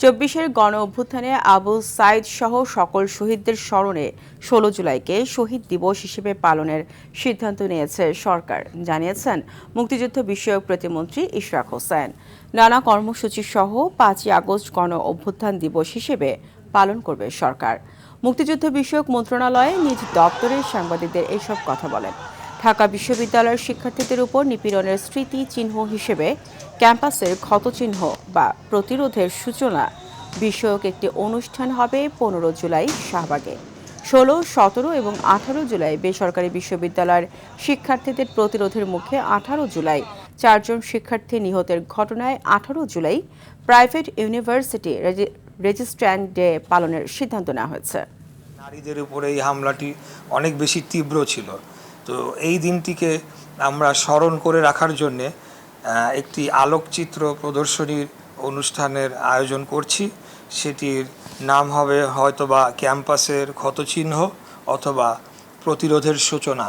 24-এর গণ অভ্যুত্থানে আবু সাইদ সহ সকল শহীদদের স্মরণে 16 জুলাইকে শহীদ দিবস হিসেবে পালনের সিদ্ধান্ত নিয়েছে সরকার, জানিয়েছেন মুক্তিযুদ্ধ বিষয়ক প্রতিমন্ত্রী ইশরাক হোসেন। নানা কর্মসূচি সহ 5ই আগস্ট গণ অভ্যুত্থান দিবস হিসেবে পালন করবে সরকার। মুক্তিযুদ্ধ বিষয়ক মন্ত্রণালয়ে নিজ দপ্তরের সাংবাদিকদের এসব কথা বলেন। ঢাকা বিশ্ববিদ্যালয়ের শিক্ষার্থীদের উপর নিপীড়নের স্মৃতি চিহ্ন হিসেবে ক্যাম্পাসের ক্ষতচিহ্ন বা প্রতিরোধের সূচনা বিষয়ক একটি অনুষ্ঠান হবে 15 জুলাই শাহবাগে। 16, 17 এবং 18 জুলাই বেসরকারি বিশ্ববিদ্যালয়ের শিক্ষার্থীদের প্রতিরোধের মুখে 18 জুলাই 4 জন শিক্ষার্থী নিহতের ঘটনায় 18 জুলাই প্রাইভেট ইউনিভার্সিটি রেজিস্ট্রান্ট ডে পালনের সিদ্ধান্ত নেওয়া হয়েছে। নারীদের উপরে এই হামলাটি অনেক বেশি তীব্র ছিল, তো এই দিনটিকে আমরা স্মরণ করে রাখার জন্যে একটি আলোকচিত্র প্রদর্শনীর অনুষ্ঠানের আয়োজন করছি। সেটির নাম হবে হয়তোবা ক্যাম্পাসের ক্ষতচিহ্ন অথবা প্রতিরোধের সূচনা।